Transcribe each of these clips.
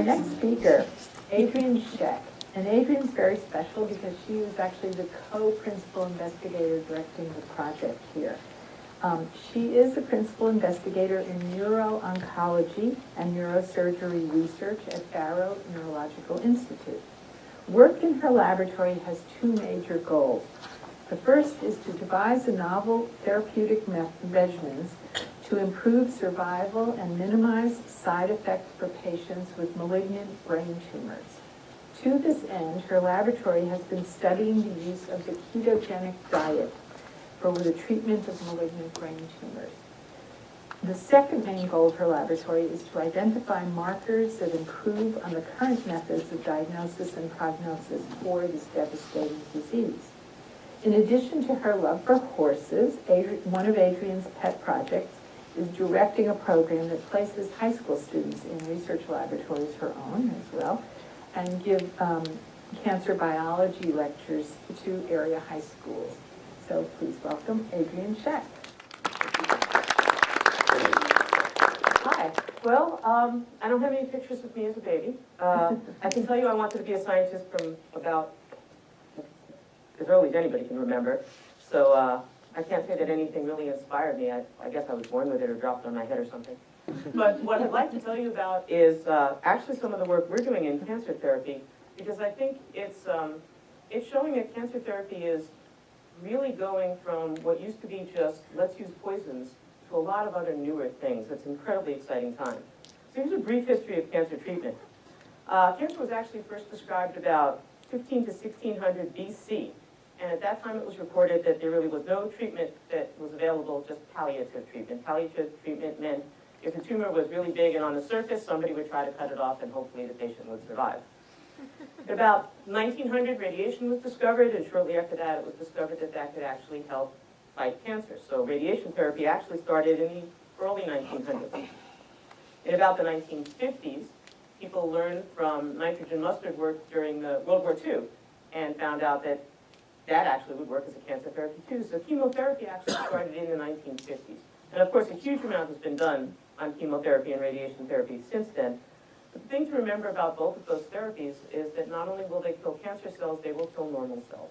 Our next speaker, Adrienne Scheck. And Adrienne's very special because she was actually the co-principal investigator directing the project here. She is the principal investigator in neuro-oncology and neurosurgery research at Barrow Neurological Institute. Work in her laboratory has two major goals. The first is to devise a novel therapeutic regimens to improve survival and minimize side effects for patients with malignant brain tumors. To this end, her laboratory has been studying the use of the ketogenic diet for the treatment of malignant brain tumors. The second main goal of her laboratory is to identify markers that improve on the current methods of diagnosis and prognosis for this devastating disease. In addition to her love for horses, one of Adrienne's pet projects is directing a program that places high school students in research laboratories, her own as well, and give cancer biology lectures to area high schools. So please welcome Adrienne Scheck. Hi. Well, I don't have any pictures of me as a baby. I can tell you I wanted to be a scientist from about as early as anybody can remember. So I can't say that anything really inspired me. I guess I was born with it or dropped on my head or something. But what I'd like to tell you about is actually some of the work we're doing in cancer therapy, because I think it's showing that cancer therapy is really going from what used to be just let's use poisons to a lot of other newer things. It's an incredibly exciting time. So here's a brief history of cancer treatment. Cancer was actually first described about 15 to 1600 BC. And at that time it was reported that there really was no treatment that was available, just palliative treatment. Palliative treatment meant if the tumor was really big and on the surface, somebody would try to cut it off and hopefully the patient would survive. At about 1900, radiation was discovered, and shortly after that, it was discovered that that could actually help fight cancer. So radiation therapy actually started in the early 1900s. In about the 1950s, people learned from nitrogen mustard work during the World War II and found out that that actually would work as a cancer therapy too. So chemotherapy actually started in the 1950s. And of course, a huge amount has been done on chemotherapy and radiation therapy since then. The thing to remember about both of those therapies is that not only will they kill cancer cells, they will kill normal cells.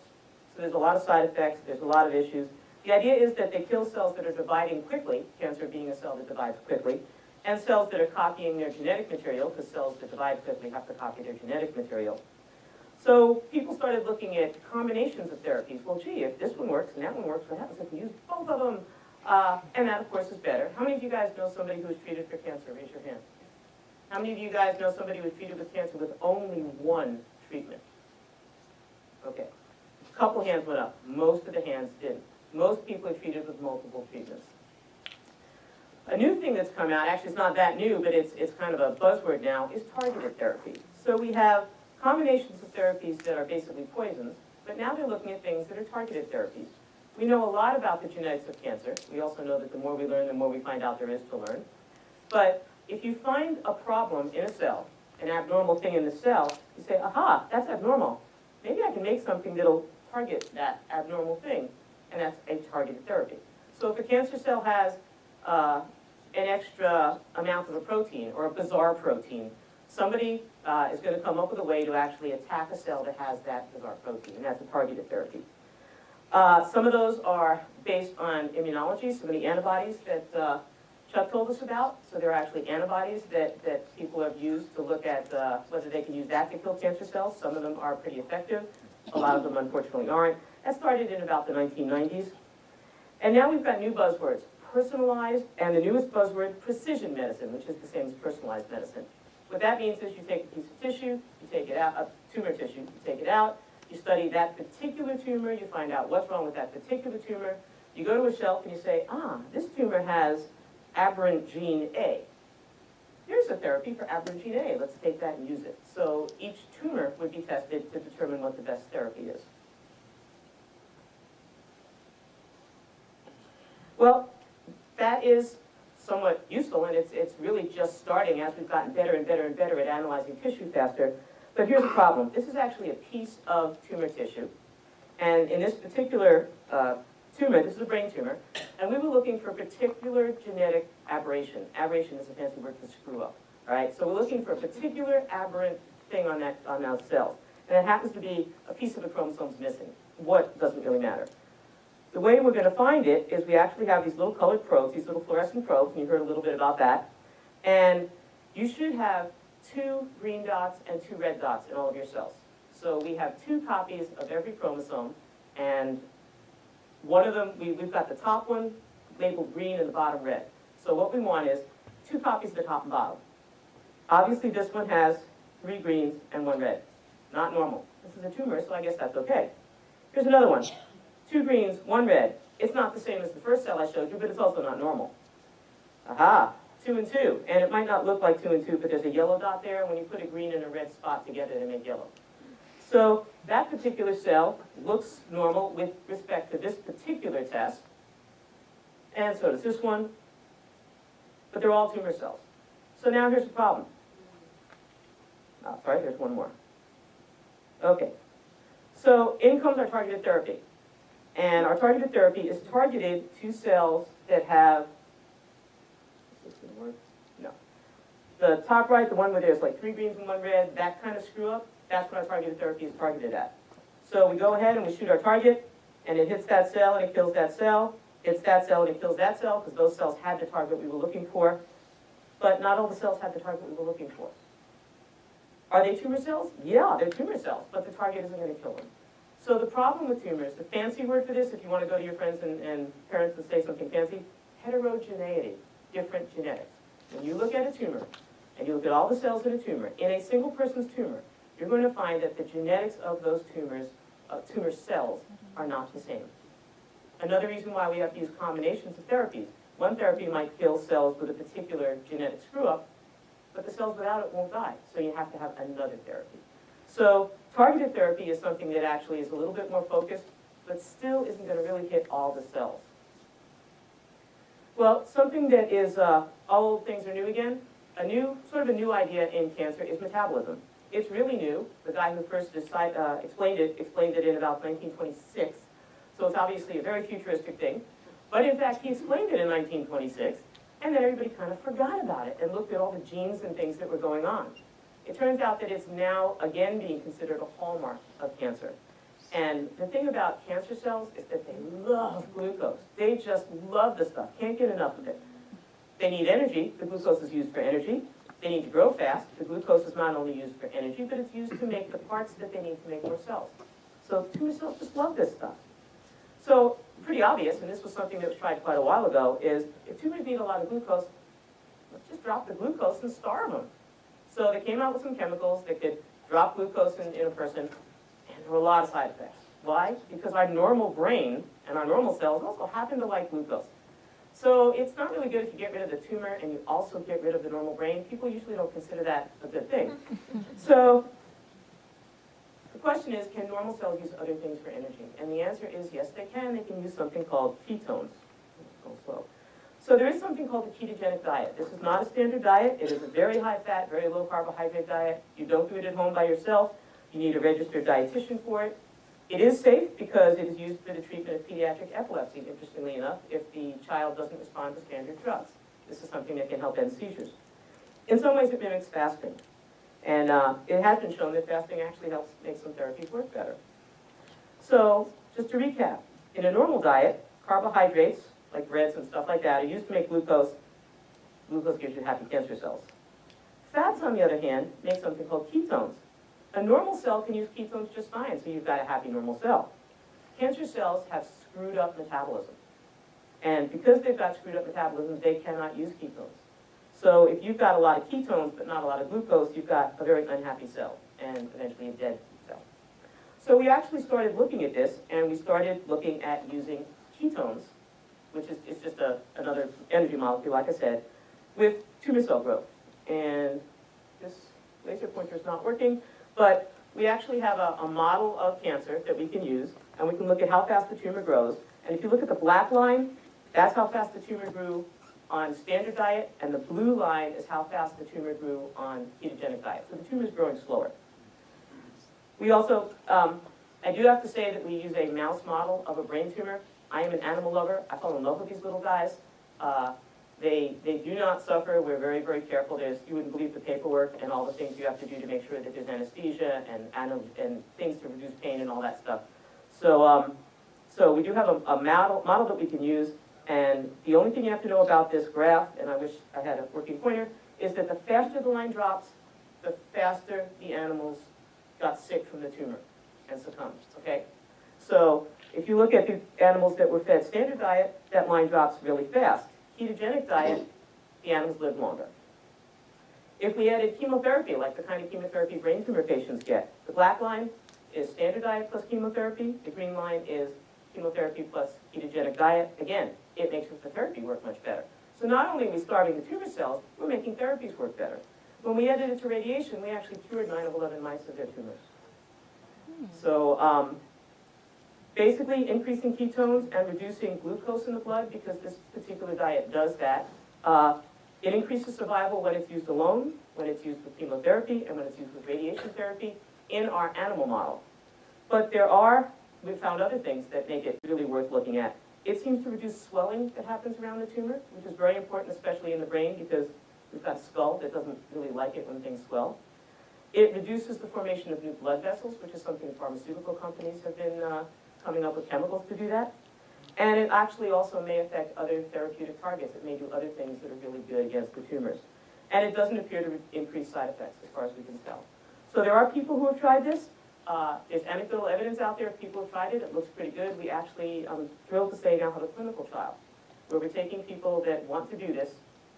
So there's a lot of side effects, there's a lot of issues. The idea is that they kill cells that are dividing quickly, cancer being a cell that divides quickly, and cells that are copying their genetic material, because cells that divide quickly have to copy their genetic material. So people started looking at combinations of therapies. Well, gee, if this one works and that one works, what happens if we use both of them? And that, of course, is better. How many of you guys know somebody who was treated for cancer? Raise your hand. How many of you guys know somebody who was treated with cancer with only one treatment? Okay. A couple hands went up. Most of the hands didn't. Most people are treated with multiple treatments. A new thing that's come out, actually it's not that new, but it's kind of a buzzword now, is targeted therapy. So we have combinations of therapies that are basically poisons, but now they're looking at things that are targeted therapies. We know a lot about the genetics of cancer. We also know that the more we learn, the more we find out there is to learn. But if you find a problem in a cell, an abnormal thing in the cell, you say, aha, that's abnormal. Maybe I can make something that'll target that abnormal thing, and that's a targeted therapy. So if a cancer cell has an extra amount of a protein or a bizarre protein, somebody is going to come up with a way to actually attack a cell that has that bizarre protein, and that's a targeted therapy. Some of those are based on immunology, some of the antibodies that Chuck told us about. So there are actually antibodies that people have used to look at whether they can use that to kill cancer cells. Some of them are pretty effective. A lot of them, unfortunately, aren't. That started in about the 1990s. And now we've got new buzzwords, personalized, and the newest buzzword, precision medicine, which is the same as personalized medicine. What that means is you take a piece of tissue, you take it out, a tumor tissue, you take it out, you study that particular tumor, you find out what's wrong with that particular tumor, you go to a shelf and you say, this tumor has aberrant gene A. Here's a therapy for aberrant gene A. Let's take that and use it. So each tumor would be tested to determine what the best therapy is. Well, that is somewhat useful, and it's really just starting as we've gotten better and better and better at analyzing tissue faster. But here's the problem. This is actually a piece of tumor tissue. And in this particular tumor, this is a brain tumor, and we were looking for a particular genetic aberration. Aberration is a fancy word for screw up. All right, so we're looking for a particular aberrant thing on those cells. And it happens to be a piece of the chromosome's missing. What doesn't really matter. The way we're going to find it is we actually have these little colored probes, these little fluorescent probes, and you heard a little bit about that. And you should have 2 green dots and 2 red dots in all of your cells. So we have 2 copies of every chromosome, and one of them, we've got the top one labeled green and the bottom red. So what we want is 2 copies of the top and bottom. Obviously this one has 3 greens and 1 red. Not normal. This is a tumor, so I guess that's okay. Here's another one. 2 greens, 1 red. It's not the same as the first cell I showed you, but it's also not normal. Aha, 2 and 2. And it might not look like 2 and 2, but there's a yellow dot there. When you put a green and a red spot together, they make yellow. So that particular cell looks normal with respect to this particular test. And so does this one. But they're all tumor cells. So now here's the problem. Oh, sorry, there's one more. Okay. So in comes our targeted therapy. And our targeted therapy is targeted to cells that have, is this going to work? No. The top right, the one where there's like 3 greens and 1 red, that kind of screw up, that's what our targeted therapy is targeted at. So we go ahead and we shoot our target, and it hits that cell and it kills that cell, hits that cell and it kills that cell, because those cells had the target we were looking for. But not all the cells had the target we were looking for. Are they tumor cells? Yeah, they're tumor cells, but the target isn't going to kill them. So the problem with tumors, the fancy word for this, if you want to go to your friends and parents and say something fancy, heterogeneity, different genetics. When you look at a tumor, and you look at all the cells in a tumor, in a single person's tumor, you're going to find that the genetics of those tumors, tumor cells, are not the same. Another reason why we have to use combinations of therapies. One therapy might kill cells with a particular genetic screw-up, but the cells without it won't die, so you have to have another therapy. So targeted therapy is something that actually is a little bit more focused, but still isn't going to really hit all the cells. Well, something that is, all old things are new again, sort of a new idea in cancer is metabolism. It's really new. The guy who first explained it in about 1926, so it's obviously a very futuristic thing. But in fact, he explained it in 1926, and then everybody kind of forgot about it and looked at all the genes and things that were going on. It turns out that it's now, again, being considered a hallmark of cancer. And the thing about cancer cells is that they love glucose. They just love the stuff, can't get enough of it. They need energy. The glucose is used for energy. They need to grow fast. The glucose is not only used for energy, but it's used to make the parts that they need to make more cells. So tumor cells just love this stuff. So pretty obvious, and this was something that was tried quite a while ago, is if tumors need a lot of glucose, let's just drop the glucose and starve them. So they came out with some chemicals that could drop glucose in a person, and there were a lot of side effects. Why? Because our normal brain and our normal cells also happen to like glucose. So it's not really good if you get rid of the tumor and you also get rid of the normal brain. People usually don't consider that a good thing. So the question is, can normal cells use other things for energy? And the answer is yes, they can. They can use something called ketones. Go slow. So there is something called the ketogenic diet. This is not a standard diet. It is a very high-fat, very low-carbohydrate diet. You don't do it at home by yourself. You need a registered dietitian for it. It is safe because it is used for the treatment of pediatric epilepsy, interestingly enough, if the child doesn't respond to standard drugs. This is something that can help end seizures. In some ways, it mimics fasting. And it has been shown that fasting actually helps make some therapies work better. So just to recap, in a normal diet, carbohydrates, like breads and stuff like that, are used to make glucose. Glucose gives you happy cancer cells. Fats, on the other hand, make something called ketones. A normal cell can use ketones just fine, so you've got a happy normal cell. Cancer cells have screwed up metabolism. And because they've got screwed up metabolism, they cannot use ketones. So if you've got a lot of ketones but not a lot of glucose, you've got a very unhappy cell and eventually a dead cell. So we actually started looking at this, and we started looking at using ketones, which is just another energy molecule, like I said, with tumor cell growth. And this laser pointer is not working, but we actually have a model of cancer that we can use, and we can look at how fast the tumor grows. And if you look at the black line, that's how fast the tumor grew on standard diet, and the blue line is how fast the tumor grew on ketogenic diet. So the tumor is growing slower. We also, I do have to say that we use a mouse model of a brain tumor. I am an animal lover. I fall in love with these little guys. They do not suffer. We're very, very careful. You wouldn't believe the paperwork and all the things you have to do to make sure that there's anesthesia and things to reduce pain and all that stuff. So, so we do have a model that we can use. And the only thing you have to know about this graph, and I wish I had a working pointer, is that the faster the line drops, the faster the animals got sick from the tumor and succumbed, okay? So if you look at the animals that were fed standard diet, that line drops really fast. Ketogenic diet, the animals live longer. If we added chemotherapy, like the kind of chemotherapy brain tumor patients get, the black line is standard diet plus chemotherapy, the green line is chemotherapy plus ketogenic diet. Again, it makes the therapy work much better. So not only are we starving the tumor cells, we're making therapies work better. When we added it to radiation, we actually cured 9 of 11 mice of their tumors. So basically increasing ketones and reducing glucose in the blood, because this particular diet does that. It increases survival when it's used alone, when it's used with chemotherapy, and when it's used with radiation therapy in our animal model. But we've found other things that make it really worth looking at. It seems to reduce swelling that happens around the tumor, which is very important, especially in the brain, because we've got a skull that doesn't really like it when things swell. It reduces the formation of new blood vessels, which is something pharmaceutical companies have been coming up with chemicals to do that. And it actually also may affect other therapeutic targets. It may do other things that are really good against the tumors. And it doesn't appear to increase side effects, as far as we can tell. So there are people who have tried this. There's anecdotal evidence out there of people who have tried it. It looks pretty good. We actually, I'm thrilled to say, now have a clinical trial where we're taking people that want to do this,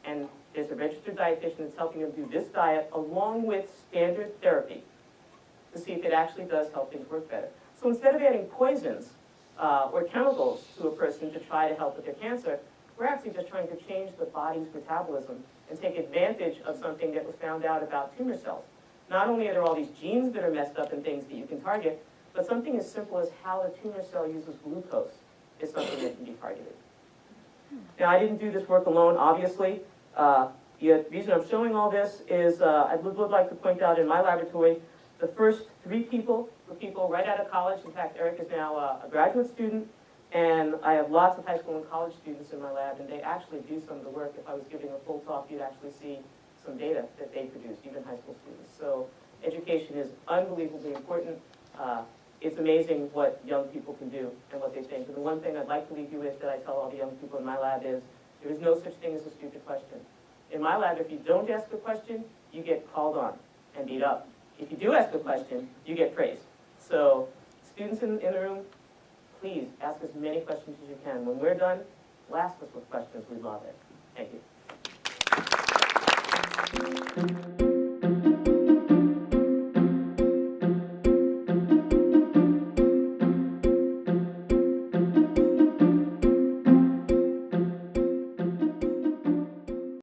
and there's a registered dietitian that's helping them do this diet along with standard therapy to see if it actually does help things work better. So instead of adding poisons or chemicals to a person to try to help with their cancer, we're actually just trying to change the body's metabolism and take advantage of something that was found out about tumor cells. Not only are there all these genes that are messed up and things that you can target, but something as simple as how the tumor cell uses glucose is something that can be targeted. Now, I didn't do this work alone, obviously. The reason I'm showing all this is I would like to point out in my laboratory, the first 3 people were people right out of college. In fact, Eric is now a graduate student, and I have lots of high school and college students in my lab, and they actually do some of the work. If I was giving a full talk, you'd actually see some data that they produce, even high school students. So education is unbelievably important. It's amazing what young people can do and what they think. And the one thing I'd like to leave you with that I tell all the young people in my lab is there is no such thing as a stupid question. In my lab, if you don't ask a question, you get called on and beat up. If you do ask a question, you get praised. So students in the room, please ask as many questions as you can. When we're done, blast us with questions. We love it. Thank you.